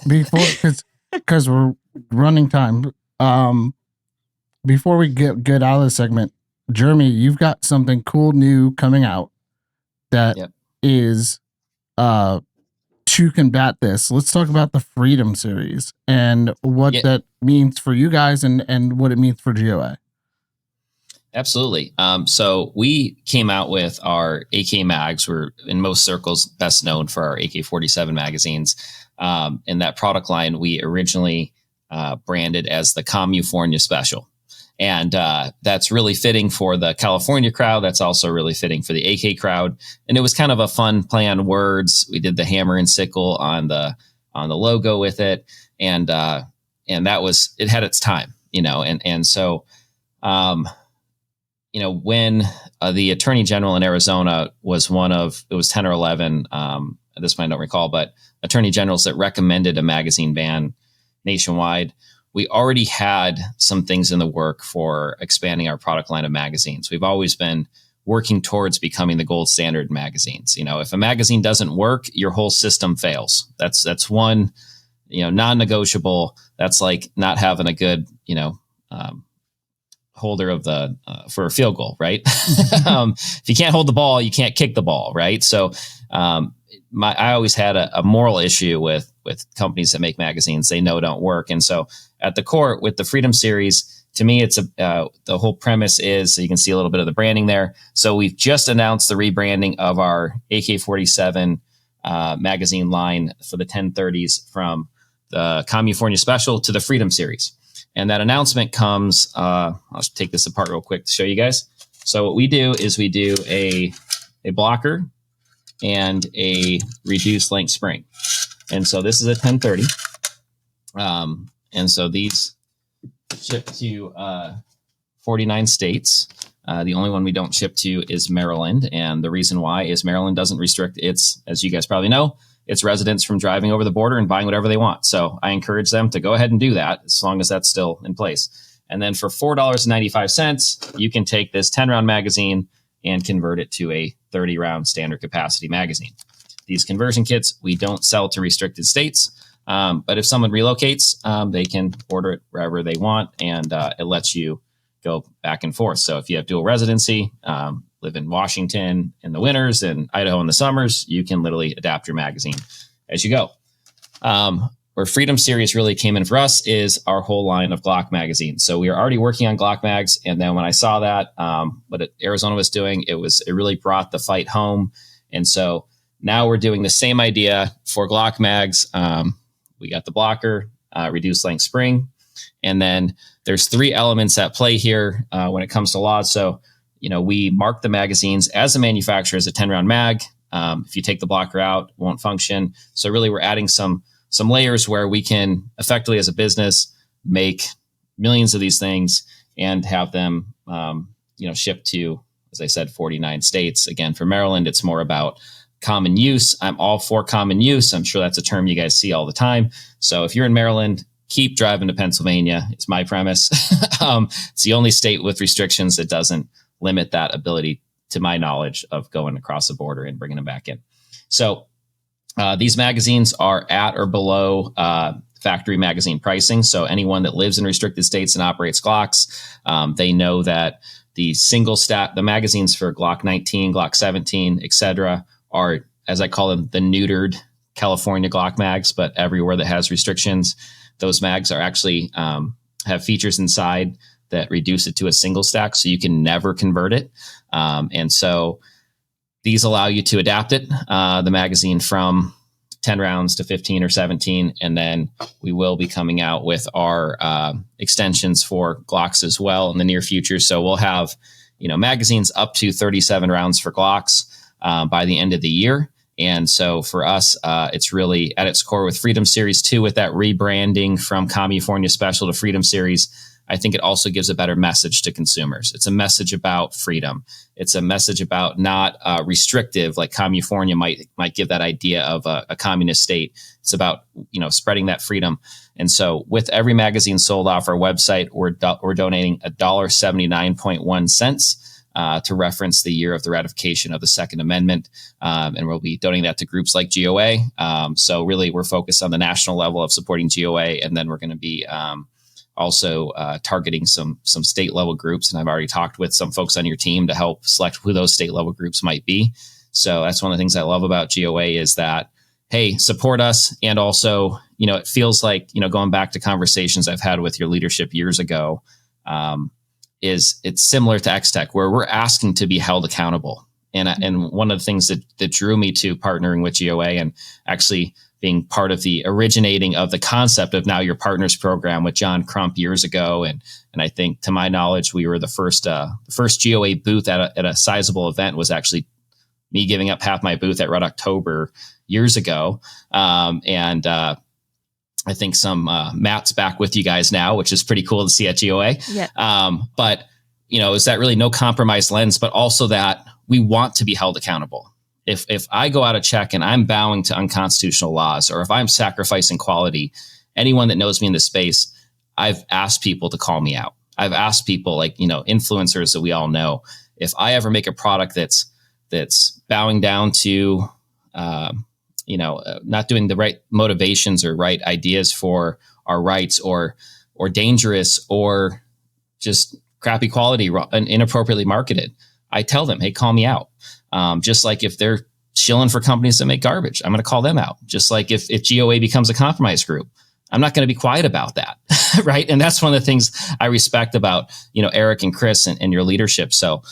because we're running time. Before we get out of the segment, Jeremy, you've got something cool new coming out that is to combat this. Let's talk about the Freedom Series and what that means for you guys and what it means for GOA. Absolutely. So we came out with our AK mags. We're in most circles best known for our AK-47 magazines. And that product line we originally branded as the Commufornia Special. And that's really fitting for the California crowd. That's also really fitting for the AK crowd. And it was kind of a fun play on words. We did the hammer and sickle on the logo with it. And that was, it had its time, and so, when the Attorney General in Arizona was it was 10 or 11, at this point I don't recall, but attorney generals that recommended a magazine ban nationwide, we already had some things in the work for expanding our product line of magazines. We've always been working towards becoming the gold standard in magazines. If a magazine doesn't work, your whole system fails. That's one, non-negotiable. That's like not having a good, holder of for a field goal, right? If you can't hold the ball, you can't kick the ball, right? So I always had a moral issue with companies that make magazines they know don't work. And so at the core with the Freedom Series, to me, it's the whole premise is, so you can see a little bit of the branding there. So we've just announced the rebranding of our AK-47 magazine line for the 1030s from the Commufornia Special to the Freedom Series. And that announcement comes, I'll just take this apart real quick to show you guys. So what we do is we do a blocker and a reduced length spring. And so this is a 1030. And so these ship to 49 states. The only one we don't ship to is Maryland. And the reason why is Maryland doesn't restrict its, as you guys probably know, its residents from driving over the border and buying whatever they want. So I encourage them to go ahead and do that as long as that's still in place. And then for $4.95, you can take this 10-round magazine and convert it to a 30-round standard capacity magazine. These conversion kits, we don't sell to restricted states. But if someone relocates, they can order it wherever they want, and it lets you go back and forth. So if you have dual residency, live in Washington in the winters and Idaho in the summers, you can literally adapt your magazine as you go. Where Freedom Series really came in for us is our whole line of Glock magazines. So we were already working on Glock mags, and then when I saw that, what Arizona was doing, it really brought the fight home. And so now we're doing the same idea for Glock mags. We got the blocker, reduced length spring, and then there's 3 elements at play here when it comes to laws. So, we mark the magazines as a manufacturer as a 10-round mag. If you take the blocker out, it won't function. So really we're adding some layers where we can effectively as a business make millions of these things and have them, shipped to, as I said, 49 states. Again, for Maryland, it's more about common use. I'm all for common use. I'm sure that's a term you guys see all the time. So if you're in Maryland, keep driving to Pennsylvania. It's my premise. It's the only state with restrictions that doesn't limit that ability, to my knowledge, of going across the border and bringing them back in. So these magazines are at or below factory magazine pricing. So anyone that lives in restricted states and operates Glocks, they know that the the magazines for Glock 19, Glock 17, etc., are, as I call them, the neutered California Glock mags, but everywhere that has restrictions, those mags are actually have features inside that reduce it to a single stack, so you can never convert it. And so these allow you to adapt it, the magazine, from 10 rounds to 15 or 17. And then we will be coming out with our extensions for Glocks as well in the near future. So we'll have, magazines up to 37 rounds for Glocks by the end of the year. And so for us, it's really at its core with Freedom Series 2, with that rebranding from California Special to Freedom Series. I think it also gives a better message to consumers. It's a message about freedom. It's a message about not restrictive, like California might give that idea of a communist state. It's about, spreading that freedom. And so with every magazine sold off our website, we're donating $1.79 to reference the year of the ratification of the Second Amendment. And we'll be donating that to groups like GOA. So really, we're focused on the national level of supporting GOA. And then we're going to be also targeting some state level groups. And I've already talked with some folks on your team to help select who those state level groups might be. So that's one of the things I love about GOA is that, hey, support us. And also, it feels like, going back to conversations I've had with your leadership years ago, is it's similar to XTech, where we're asking to be held accountable. And one of the things that drew me to partnering with GOA and actually being part of the originating of the concept of Now Your Partners program with John Crump years ago. And I think, to my knowledge, we were the first GOA booth at a sizable event was actually me giving up half my booth at Red October years ago. And I think Matt's back with you guys now, which is pretty cool to see at GOA. Yeah. But, is that really no compromise lens, but also that we want to be held accountable. If I go out of check and I'm bowing to unconstitutional laws, or if I'm sacrificing quality, anyone that knows me in this space, I've asked people to call me out. I've asked people, like, influencers that we all know, if I ever make a product that's bowing down to, not doing the right motivations or right ideas for our rights, or dangerous, or just crappy quality and inappropriately marketed, I tell them, hey, call me out. Just like if they're shilling for companies that make garbage, I'm going to call them out. Just like if GOA becomes a compromise group, I'm not going to be quiet about that. Right. And that's one of the things I respect about, Eric and Chris and your leadership. So,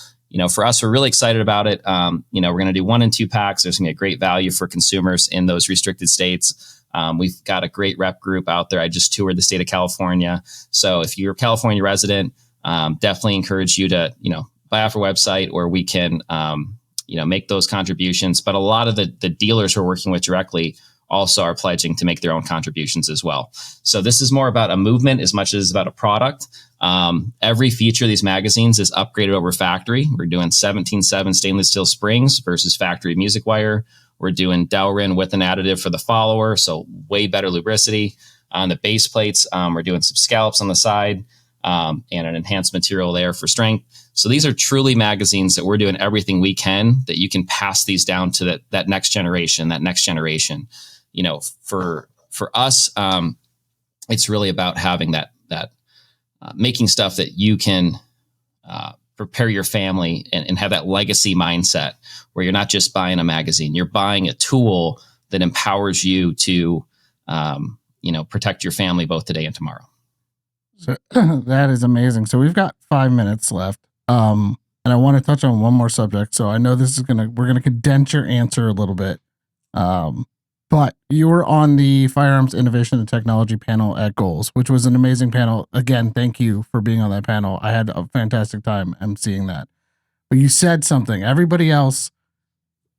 for us, we're really excited about it. We're going to do 1 and 2 packs. There's going to be a great value for consumers in those restricted states. We've got a great rep group out there. I just toured the state of California. So if you're a California resident, definitely encourage you to, buy off our website, where we can, make those contributions. But a lot of the dealers we're working with directly also are pledging to make their own contributions as well. So this is more about a movement as much as about a product. Every feature of these magazines is upgraded over factory. We're doing 17.7 stainless steel springs versus factory music wire. We're doing Delrin with an additive for the follower, so way better lubricity. On the base plates, we're doing some scallops on the side, and an enhanced material there for strength. So these are truly magazines that we're doing everything we can that you can pass these down to that next generation. For us, it's really about having that making stuff that you can prepare your family and have that legacy mindset, where you're not just buying a magazine, you're buying a tool that empowers you to, protect your family both today and tomorrow. So that is amazing. So we've got 5 minutes left. And I want to touch on one more subject. So I know we're going to condense your answer a little bit. But you were on the Firearms Innovation and Technology panel at Goals, which was an amazing panel. Again, thank you for being on that panel. I had a fantastic time emceeing that. But you said something. Everybody else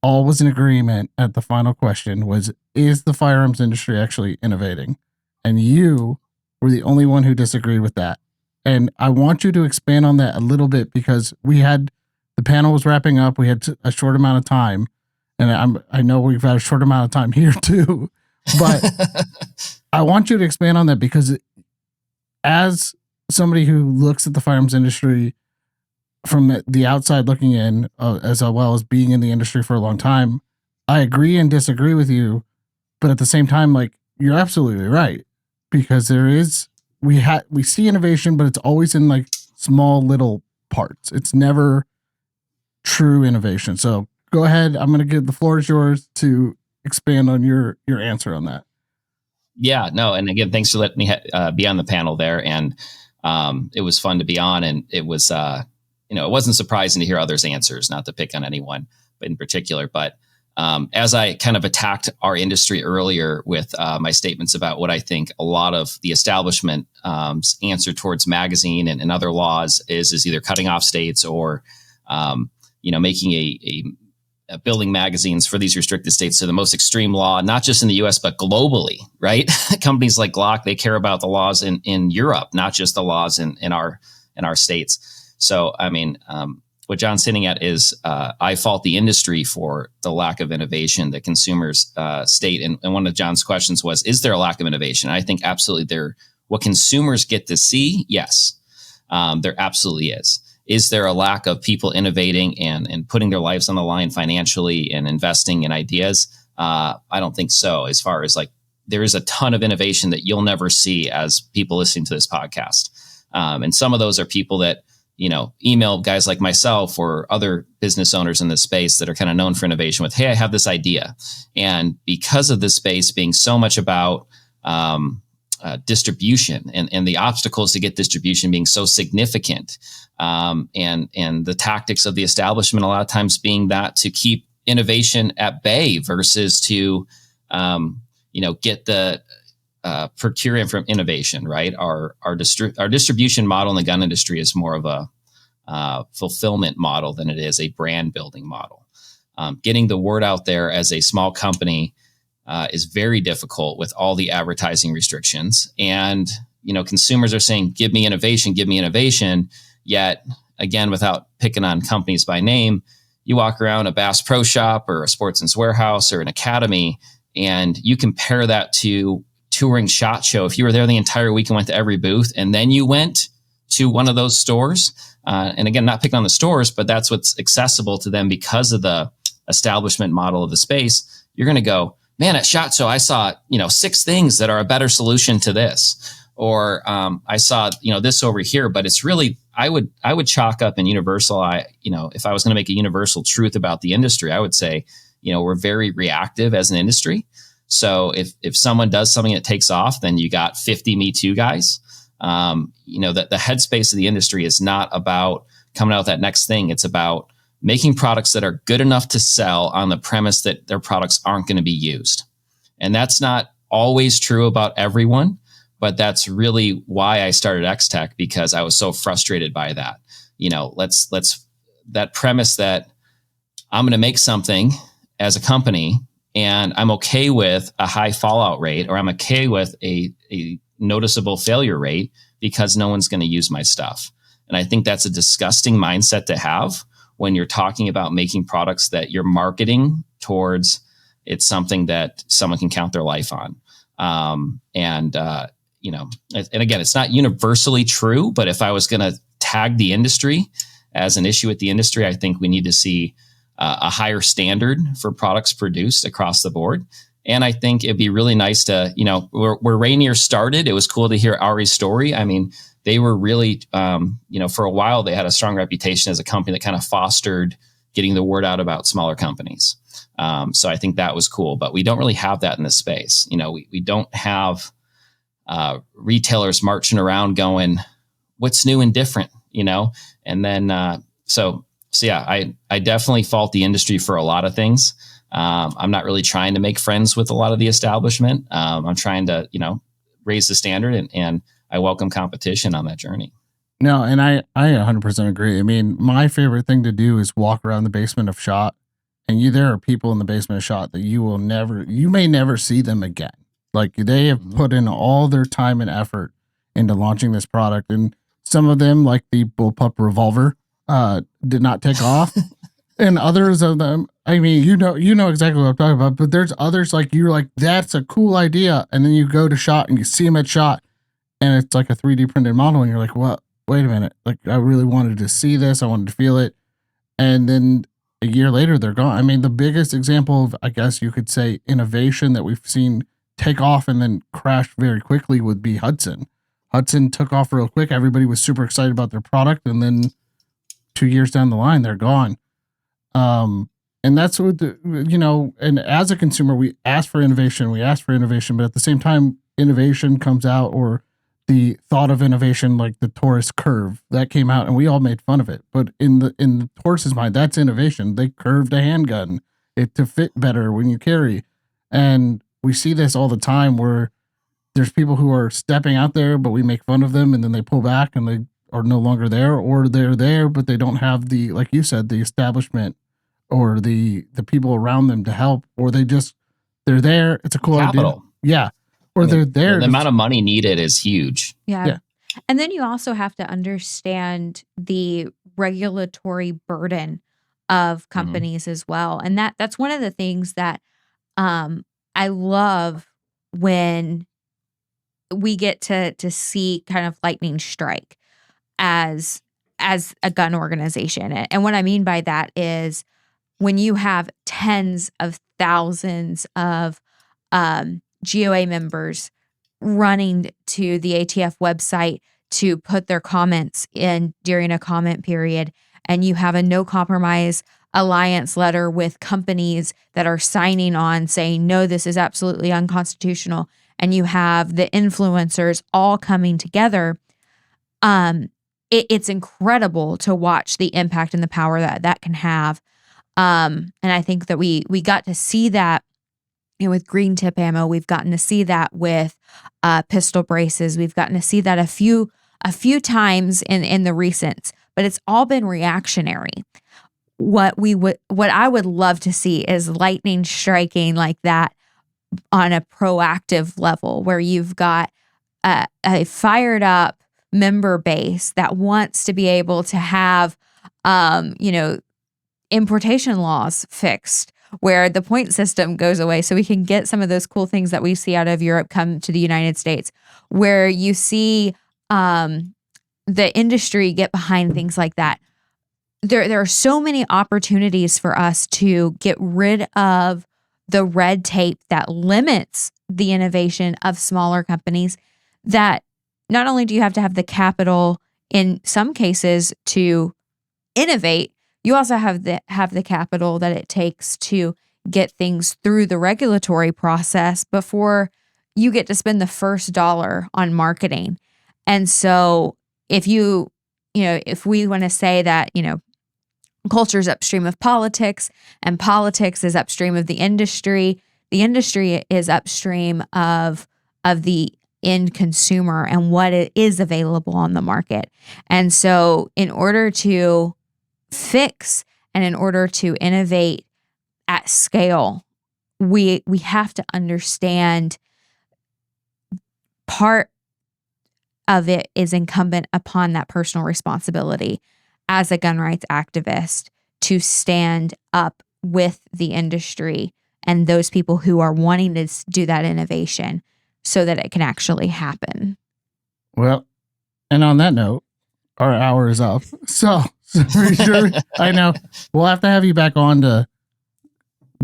all was in agreement at the final question was, is the firearms industry actually innovating? And you were the only one who disagreed with that. And I want you to expand on that a little bit, because the panel was wrapping up. We had a short amount of time, and I know we've had a short amount of time here too, but I want you to expand on that, because as somebody who looks at the firearms industry from the outside looking in, as well as being in the industry for a long time, I agree and disagree with you, but at the same time, like, you're absolutely right, because we see innovation, but it's always in like small little parts. It's never true innovation. So go ahead. I'm going to give the floor is yours to expand on your answer on that. Yeah, no. And again, thanks for letting me be on the panel there. And it was fun to be on. And it was, it wasn't surprising to hear others' answers, not to pick on anyone in particular. But as I kind of attacked our industry earlier with my statements about what I think a lot of the establishment answer towards magazine and other laws is either cutting off states or, making a building magazines for these restricted states to the most extreme law, not just in the US, but globally, right? Companies like Glock, they care about the laws in Europe, not just the laws in our states. So, I mean, what John's hinting at is I fault the industry for the lack of innovation that consumers state. And one of John's questions was, is there a lack of innovation? I think absolutely what consumers get to see, yes, there absolutely is. Is there a lack of people innovating and putting their lives on the line financially and investing in ideas? I don't think so. As far as there is a ton of innovation that you'll never see as people listening to this podcast. And some of those are people that, email guys like myself or other business owners in this space that are kind of known for innovation with, hey, I have this idea. And because of this space being so much about distribution and the obstacles to get distribution being so significant, and the tactics of the establishment a lot of times being that to keep innovation at bay versus to get the procure from innovation, right? Our distribution model in the gun industry is more of a fulfillment model than it is a brand building model. Getting the word out there as a small company is very difficult with all the advertising restrictions. And, consumers are saying, give me innovation. Yet, again, without picking on companies by name, you walk around a Bass Pro Shop or a Sportsman's Warehouse or an Academy, and you compare that to touring SHOT Show. If you were there the entire week and went to every booth, and then you went to one of those stores, and again, not picking on the stores, but that's what's accessible to them because of the establishment model of the space, you're going to go, man, at SHOT Show, I saw, 6 things that are a better solution to this. Or I saw, this over here, but it's really, I would chalk up in universal, if I was going to make a universal truth about the industry, I would say, we're very reactive as an industry. So if someone does something that takes off, then you got 50 Me Too guys. That the headspace of the industry is not about coming out with that next thing. It's about making products that are good enough to sell on the premise that their products aren't going to be used. And that's not always true about everyone, but that's really why I started XTech, because I was so frustrated by that. Let's that premise that I'm going to make something as a company and I'm okay with a high fallout rate, or I'm okay with a noticeable failure rate because no one's going to use my stuff. And I think that's a disgusting mindset to have when you're talking about making products that you're marketing towards. It's something that someone can count their life on. And again, it's not universally true, but if I was going to tag the industry as an issue with the industry, I think we need to see a higher standard for products produced across the board. And I think it'd be really nice to, where Rainier started, it was cool to hear Ari's story. I mean, they were really, for a while, they had a strong reputation as a company that kind of fostered getting the word out about smaller companies. So I think that was cool, but we don't really have that in this space. We don't have retailers marching around going, what's new and different, and then, so yeah, I definitely fault the industry for a lot of things. I'm not really trying to make friends with a lot of the establishment. I'm trying to, raise the standard, and I welcome competition on that journey. No, and I 100% agree. I mean, my favorite thing to do is walk around the basement of SHOT, and there are people in the basement of SHOT that you may never see them again. Like, they have put in all their time and effort into launching this product, and some of them, like the Bullpup Revolver, did not take off, and others of them, I mean, you know exactly what I'm talking about. But there's others like you're like, that's a cool idea, and then you go to SHOT and you see them at SHOT, and it's like a 3D printed model, and you're like, what? Wait a minute! Like, I really wanted to see this, I wanted to feel it, and then a year later they're gone. I mean, the biggest example of, I guess you could say, innovation that we've seen take off and then crash very quickly would be Hudson. Hudson took off real quick. Everybody was super excited about their product, and then 2 years down the line, they're gone. And that's what, and as a consumer, we ask for innovation, but at the same time, innovation comes out, or the thought of innovation, like the Taurus curve that came out, and we all made fun of it. But in the Taurus's mind, that's innovation. They curved a handgun it to fit better when you carry. And we see this all the time where there's people who are stepping out there, but we make fun of them, and then they pull back and they are no longer there, or they're there, but they don't have the, like you said, the establishment or the people around them to help, or they're there. It's a cool Capital. idea. Yeah. Or they're there. The amount of money needed is huge. Yeah. And then you also have to understand the regulatory burden of companies as well. And that's one of the things that I love when we get to see kind of lightning strike as a gun organization. And what I mean by that is when you have tens of thousands of GOA members running to the ATF website to put their comments in during a comment period, and you have a no compromise alliance letter with companies that are signing on saying, no, this is absolutely unconstitutional, and you have the influencers all coming together, it's incredible to watch the impact and the power that can have. And I think that we got to see that with green tip ammo. We've gotten to see that with pistol braces. We've gotten to see that a few times in the recents, but it's all been reactionary. What I would love to see is lightning striking like that on a proactive level, where you've got a fired up member base that wants to be able to have, importation laws fixed, where the point system goes away so we can get some of those cool things that we see out of Europe come to the United States, where you see the industry get behind things like that. There are so many opportunities for us to get rid of the red tape that limits the innovation of smaller companies, that not only do you have to have the capital in some cases to innovate, you also have the capital that it takes to get things through the regulatory process before you get to spend the first dollar on marketing. And so if if we want to say that, culture is upstream of politics and politics is upstream of the industry is upstream of the end consumer and what it is available on the market. And so in order to fix and in order to innovate at scale, we have to understand part of it is incumbent upon that personal responsibility as a gun rights activist to stand up with the industry and those people who are wanting to do that innovation so that it can actually happen. Well, and on that note, our hour is up. So sure, I know we'll have to have you back on to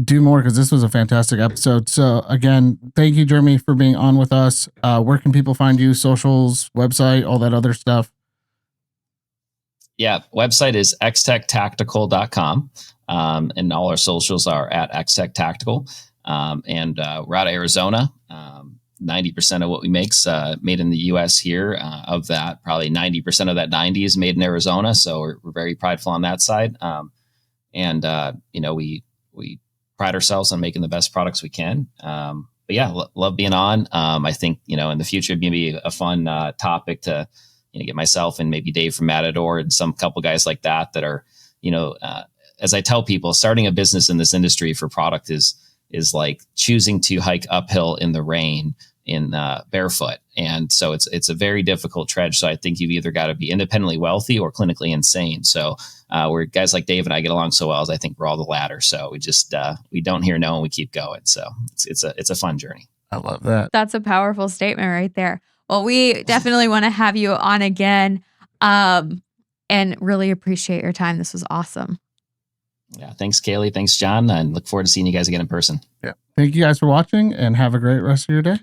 do more, because this was a fantastic episode. So again, thank you, Jeremy, for being on with us. Where can people find you? Socials, website, all that other stuff? Yeah, website is xtechtactical.com. And all our socials are at XTech Tactical. And we're out of Arizona. 90% of what we make's made in the U.S. here. Of that, probably 90% of that 90 is made in Arizona. So we're very prideful on that side. We pride ourselves on making the best products we can. But yeah, love being on. I think, in the future, it'd be a fun topic to get myself and maybe Dave from Matador and some couple guys like that are, as I tell people, starting a business in this industry for product is like choosing to hike uphill in the rain in barefoot. And so it's a very difficult trudge. So I think you've either got to be independently wealthy or clinically insane. So where guys like Dave and I get along so well is I think we're all the latter. So we just, we don't hear no and we keep going. So it's a fun journey. I love that. That's a powerful statement right there. Well, we definitely want to have you on again, and really appreciate your time. This was awesome. Yeah. Thanks, Kailey. Thanks, John. And look forward to seeing you guys again in person. Yeah. Thank you guys for watching, and have a great rest of your day.